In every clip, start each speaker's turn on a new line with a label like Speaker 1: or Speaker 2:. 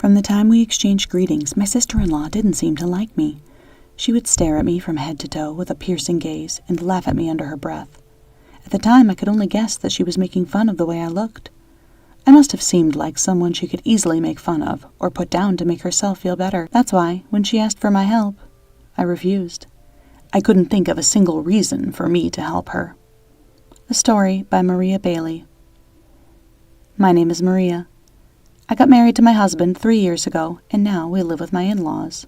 Speaker 1: From the time we exchanged greetings, my sister-in-law didn't seem to like me. She would stare at me from head to toe with a piercing gaze and laugh at me under her breath. At the time, I could only guess that she was making fun of the way I looked. I must have seemed like someone she could easily make fun of or put down to make herself feel better. That's why, when she asked for my help, I refused. I couldn't think of a single reason for me to help her. A story by Maria Bailey. My name is Maria. I got married to my husband 3 years ago, and now we live with my in-laws.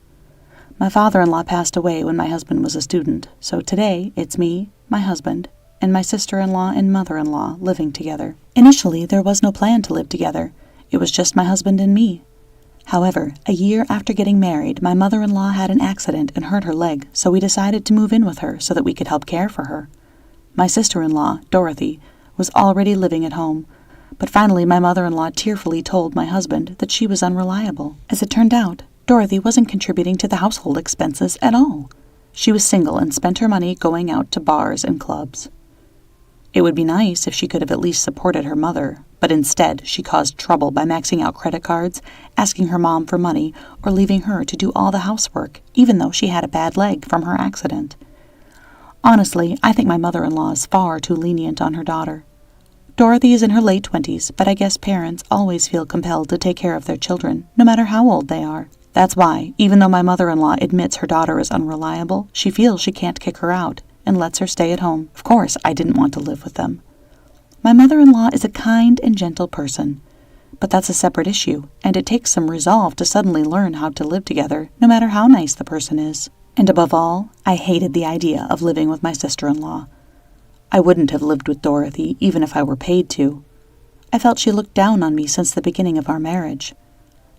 Speaker 1: My father-in-law passed away when my husband was a student, so today it's me, my husband, and my sister-in-law and mother-in-law living together. Initially, there was no plan to live together. It was just my husband and me. However, a year after getting married, my mother-in-law had an accident and hurt her leg, so we decided to move in with her so that we could help care for her. My sister-in-law, Dorothy, was already living at home, but finally my mother-in-law tearfully told my husband that she was unreliable. As it turned out, Dorothy wasn't contributing to the household expenses at all. She was single and spent her money going out to bars and clubs. It would be nice if she could have at least supported her mother, but instead she caused trouble by maxing out credit cards, asking her mom for money, or leaving her to do all the housework, even though she had a bad leg from her accident. Honestly, I think my mother-in-law is far too lenient on her daughter. Dorothy is in her late 20s, but I guess parents always feel compelled to take care of their children, no matter how old they are. That's why, even though my mother-in-law admits her daughter is unreliable, she feels she can't kick her out and lets her stay at home. Of course, I didn't want to live with them. My mother-in-law is a kind and gentle person, but that's a separate issue, and it takes some resolve to suddenly learn how to live together, no matter how nice the person is. And above all, I hated the idea of living with my sister-in-law. I wouldn't have lived with Dorothy even if I were paid to. I felt she looked down on me since the beginning of our marriage.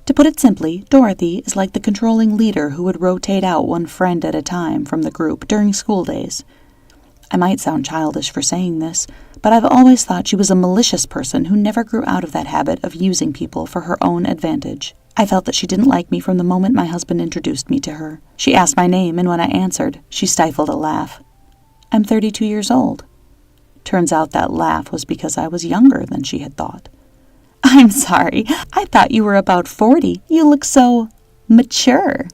Speaker 1: To put it simply, Dorothy is like the controlling leader who would rotate out one friend at a time from the group during school days. I might sound childish for saying this, but I've always thought she was a malicious person who never grew out of that habit of using people for her own advantage. I felt that she didn't like me from the moment my husband introduced me to her. She asked my name, and when I answered, she stifled a laugh. I'm 32 years old. Turns out that laugh was because I was younger than she had thought. I'm sorry, I thought you were about 40. You look so mature.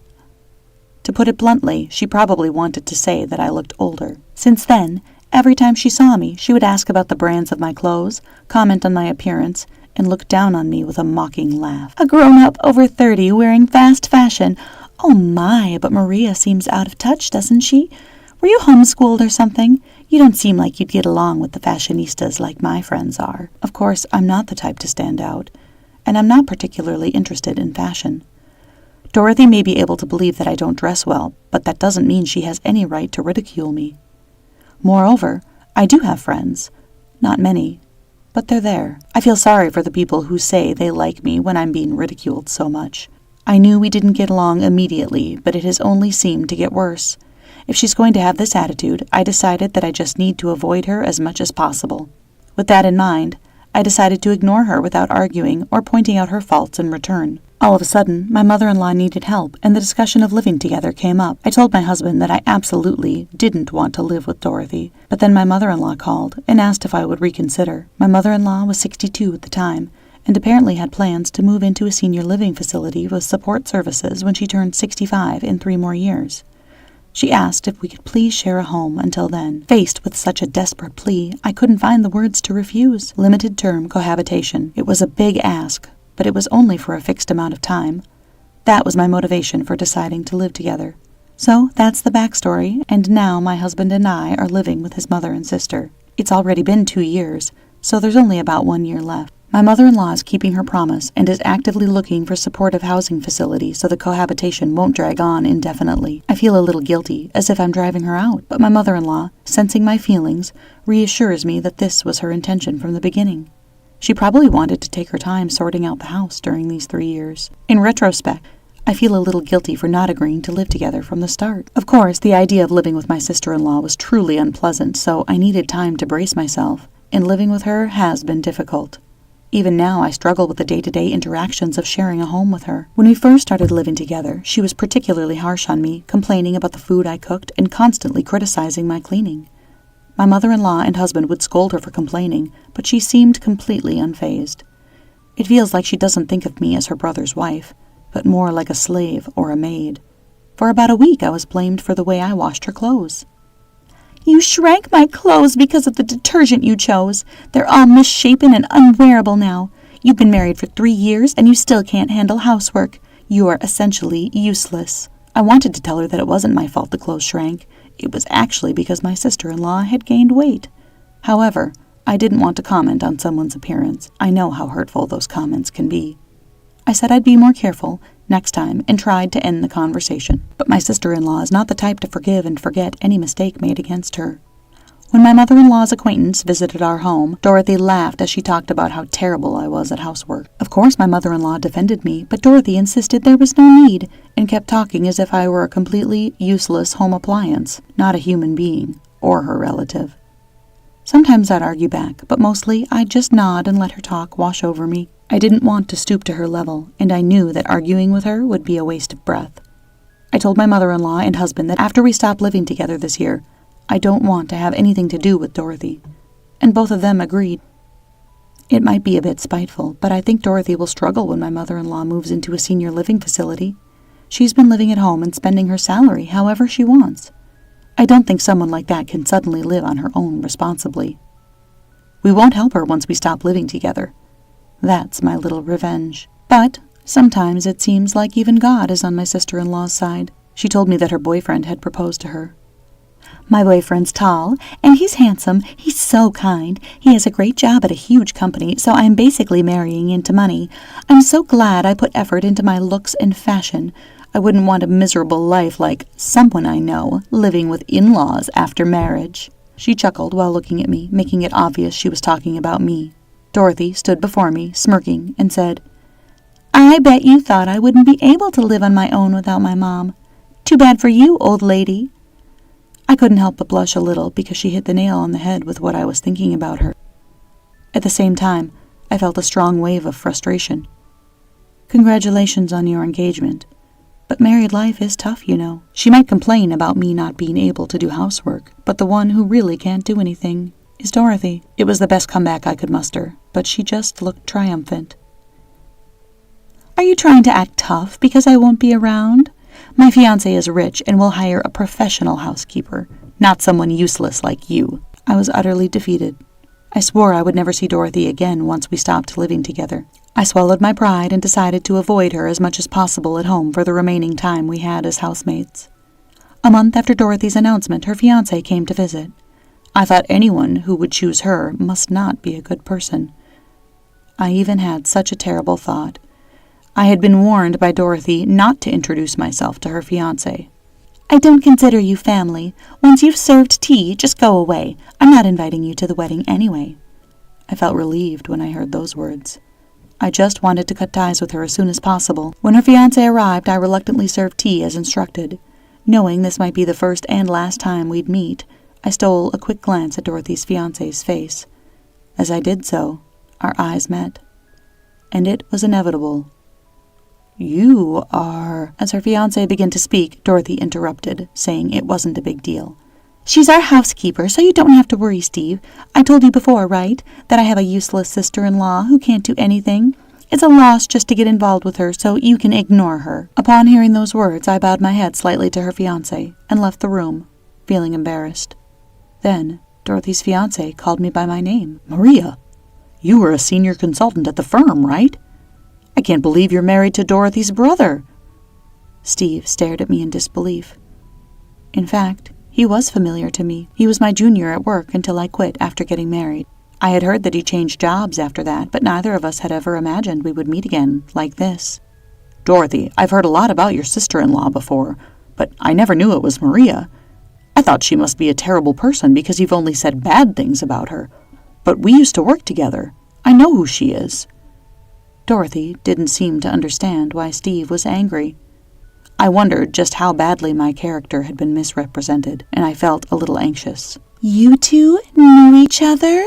Speaker 1: To put it bluntly, she probably wanted to say that I looked older. Since then, every time she saw me, she would ask about the brands of my clothes, comment on my appearance, and look down on me with a mocking laugh. A grown-up over 30 wearing fast fashion. Oh my, but Maria seems out of touch, doesn't she? Were you homeschooled or something? You don't seem like you'd get along with the fashionistas like my friends are. Of course, I'm not the type to stand out, and I'm not particularly interested in fashion. Dorothy may be able to believe that I don't dress well, but that doesn't mean she has any right to ridicule me. Moreover, I do have friends. Not many, but they're there. I feel sorry for the people who say they like me when I'm being ridiculed so much. I knew we didn't get along immediately, but it has only seemed to get worse. If she's going to have this attitude, I decided that I just need to avoid her as much as possible. With that in mind, I decided to ignore her without arguing or pointing out her faults in return. All of a sudden, my mother-in-law needed help, and the discussion of living together came up. I told my husband that I absolutely didn't want to live with Dorothy, but then my mother-in-law called and asked if I would reconsider. My mother-in-law was 62 at the time, and apparently had plans to move into a senior living facility with support services when she turned 65 in 3 more years. She asked if we could please share a home until then. Faced with such a desperate plea, I couldn't find the words to refuse. Limited-term cohabitation. It was a big ask, but it was only for a fixed amount of time. That was my motivation for deciding to live together. So that's the backstory, and now my husband and I are living with his mother and sister. It's already been 2 years, so there's only about 1 year left. My mother-in-law is keeping her promise and is actively looking for supportive housing facilities so the cohabitation won't drag on indefinitely. I feel a little guilty, as if I'm driving her out, but my mother-in-law, sensing my feelings, reassures me that this was her intention from the beginning. She probably wanted to take her time sorting out the house during these 3 years. In retrospect, I feel a little guilty for not agreeing to live together from the start. Of course, the idea of living with my sister-in-law was truly unpleasant, so I needed time to brace myself, and living with her has been difficult. Even now, I struggle with the day-to-day interactions of sharing a home with her. When we first started living together, she was particularly harsh on me, complaining about the food I cooked and constantly criticizing my cleaning. My mother-in-law and husband would scold her for complaining, but she seemed completely unfazed. It feels like she doesn't think of me as her brother's wife. but more like a slave or a maid. For about a week I was blamed for the way I washed her clothes. "You shrank my clothes because of the detergent you chose. They're all misshapen and unwearable now. You've been married for 3 years and you still can't handle housework. You are essentially useless." I wanted to tell her that it wasn't my fault the clothes shrank. It was actually because my sister-in-law had gained weight. However, I didn't want to comment on someone's appearance. I know how hurtful those comments can be. I said I'd be more careful next time and tried to end the conversation. But my sister-in-law is not the type to forgive and forget any mistake made against her. When my mother-in-law's acquaintance visited our home, Dorothy laughed as she talked about how terrible I was at housework. Of course my mother-in-law defended me, but Dorothy insisted there was no need and kept talking as if I were a completely useless home appliance, not a human being or her relative. Sometimes I'd argue back, but mostly I'd just nod and let her talk wash over me. I didn't want to stoop to her level, and I knew that arguing with her would be a waste of breath. I told my mother-in-law and husband that after we stop living together this year, I don't want to have anything to do with Dorothy, and both of them agreed. It might be a bit spiteful, but I think Dorothy will struggle when my mother-in-law moves into a senior living facility. She's been living at home and spending her salary however she wants. I don't think someone like that can suddenly live on her own responsibly. We won't help her once we stop living together. That's my little revenge. But sometimes it seems like even God is on my sister-in-law's side. She told me that her boyfriend had proposed to her. "My boyfriend's tall, and he's handsome. He's so kind. He has a great job at a huge company, so I'm basically marrying into money. I'm so glad I put effort into my looks and fashion. I wouldn't want a miserable life like someone I know, living with in-laws after marriage." She chuckled while looking at me, making it obvious she was talking about me. Dorothy stood before me, smirking, and said, "I bet you thought I wouldn't be able to live on my own without my mom. Too bad for you, old lady." I couldn't help but blush a little because she hit the nail on the head with what I was thinking about her. At the same time, I felt a strong wave of frustration. "Congratulations on your engagement. But married life is tough, you know." She might complain about me not being able to do housework, but the one who really can't do anything is Dorothy. It was the best comeback I could muster, but she just looked triumphant. "Are you trying to act tough because I won't be around? My fiancé is rich and will hire a professional housekeeper, not someone useless like you." I was utterly defeated. I swore I would never see Dorothy again once we stopped living together. I swallowed my pride and decided to avoid her as much as possible at home for the remaining time we had as housemates. A month after Dorothy's announcement, her fiancé came to visit. I thought anyone who would choose her must not be a good person. I even had such a terrible thought. I had been warned by Dorothy not to introduce myself to her fiancé. "I don't consider you family. Once you've served tea, just go away. I'm not inviting you to the wedding anyway." I felt relieved when I heard those words. I just wanted to cut ties with her as soon as possible. When her fiancé arrived, I reluctantly served tea as instructed. Knowing this might be the first and last time we'd meet, I stole a quick glance at Dorothy's fiancé's face. As I did so, our eyes met. And it was inevitable. "You are—" As her fiancé began to speak, Dorothy interrupted, saying it wasn't a big deal. "She's our housekeeper, so you don't have to worry, Steve. I told you before, right, that I have a useless sister-in-law who can't do anything. It's a loss just to get involved with her, so you can ignore her." Upon hearing those words, I bowed my head slightly to her fiancé and left the room, feeling embarrassed. Then Dorothy's fiancé called me by my name. "Maria, you were a senior consultant at the firm, right? I can't believe you're married to Dorothy's brother." Steve stared at me in disbelief. In fact, he was familiar to me. He was my junior at work until I quit after getting married. I had heard that he changed jobs after that, but neither of us had ever imagined we would meet again like this. "Dorothy, I've heard a lot about your sister-in-law before, but I never knew it was Maria. I thought she must be a terrible person because you've only said bad things about her. But we used to work together. I know who she is." Dorothy didn't seem to understand why Steve was angry. I wondered just how badly my character had been misrepresented, and I felt a little anxious. "You two knew each other?"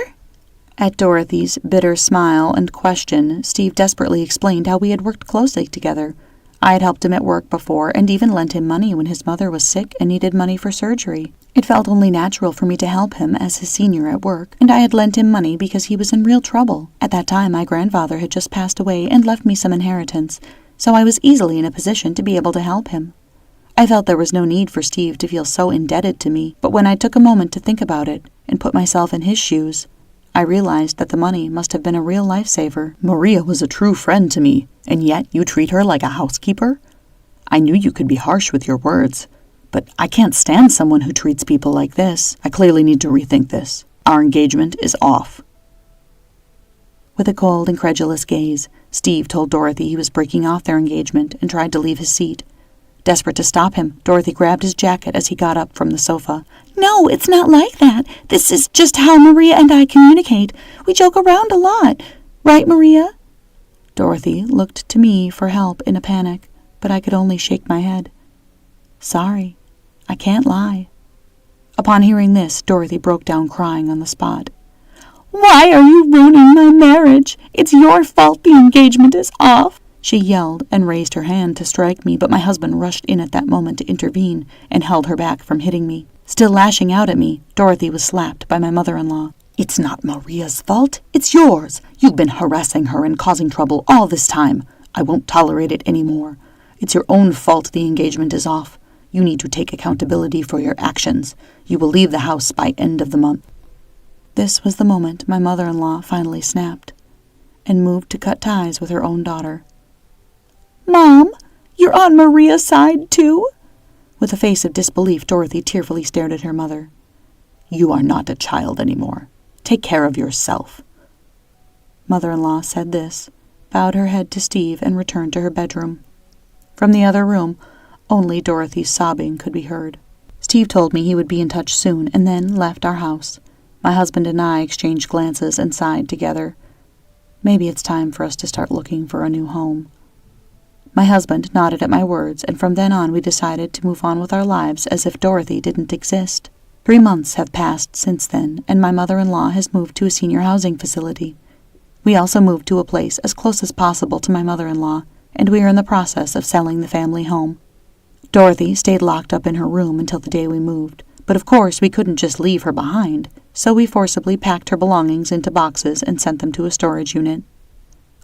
Speaker 1: At Dorothy's bitter smile and question, Steve desperately explained how we had worked closely together. I had helped him at work before and even lent him money when his mother was sick and needed money for surgery. It felt only natural for me to help him as his senior at work, and I had lent him money because he was in real trouble. At that time, my grandfather had just passed away and left me some inheritance, so I was easily in a position to be able to help him. I felt there was no need for Steve to feel so indebted to me, but when I took a moment to think about it and put myself in his shoes, I realized that the money must have been a real lifesaver. Maria was a true friend to me, and yet you treat her like a housekeeper? I knew you could be harsh with your words, but I can't stand someone who treats people like this. I clearly need to rethink this. Our engagement is off. With a cold, incredulous gaze, Steve told Dorothy he was breaking off their engagement and tried to leave his seat. Desperate to stop him, Dorothy grabbed his jacket as he got up from the sofa. "No, it's not like that. This is just how Maria and I communicate. We joke around a lot. Right, Maria?" Dorothy looked to me for help in a panic, but I could only shake my head. "Sorry, I can't lie." Upon hearing this, Dorothy broke down crying on the spot. "Why are you ruining my marriage? It's your fault the engagement is off," she yelled and raised her hand to strike me, but my husband rushed in at that moment to intervene and held her back from hitting me. Still lashing out at me, Dorothy was slapped by my mother-in-law. "It's not Maria's fault. It's yours. You've been harassing her and causing trouble all this time. I won't tolerate it anymore. It's your own fault the engagement is off. You need to take accountability for your actions. You will leave the house by end of the month." This was the moment my mother-in-law finally snapped and moved to cut ties with her own daughter. "Mom, you're on Maria's side, too?" With a face of disbelief, Dorothy tearfully stared at her mother. "You are not a child anymore. Take care of yourself." Mother-in-law said this, bowed her head to Steve, and returned to her bedroom. From the other room, only Dorothy's sobbing could be heard. Steve told me he would be in touch soon, and then left our house. My husband and I exchanged glances and sighed together. Maybe it's time for us to start looking for a new home. My husband nodded at my words, and from then on we decided to move on with our lives as if Dorothy didn't exist. 3 months have passed since then, and my mother-in-law has moved to a senior housing facility. We also moved to a place as close as possible to my mother-in-law, and we are in the process of selling the family home. Dorothy stayed locked up in her room until the day we moved, but of course we couldn't just leave her behind, so we forcibly packed her belongings into boxes and sent them to a storage unit.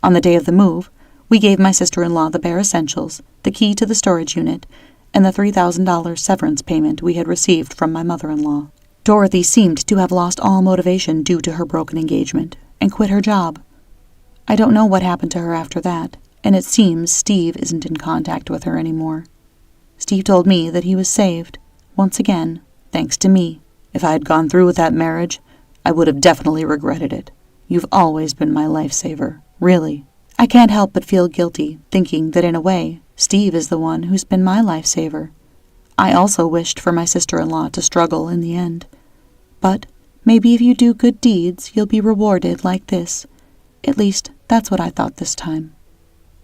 Speaker 1: On the day of the move, we gave my sister-in-law the bare essentials, the key to the storage unit, and the $3,000 severance payment we had received from my mother-in-law. Dorothy seemed to have lost all motivation due to her broken engagement and quit her job. I don't know what happened to her after that, and it seems Steve isn't in contact with her anymore. Steve told me that he was saved, once again, thanks to me. If I had gone through with that marriage, I would have definitely regretted it. You've always been my lifesaver, really. I can't help but feel guilty, thinking that in a way, Steve is the one who's been my lifesaver. I also wished for my sister-in-law to struggle in the end. But maybe if you do good deeds, you'll be rewarded like this. At least, that's what I thought this time.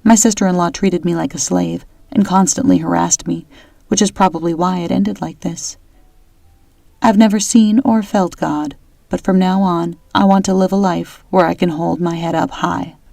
Speaker 1: My sister-in-law treated me like a slave and constantly harassed me, which is probably why it ended like this. I've never seen or felt God, but from now on, I want to live a life where I can hold my head up high.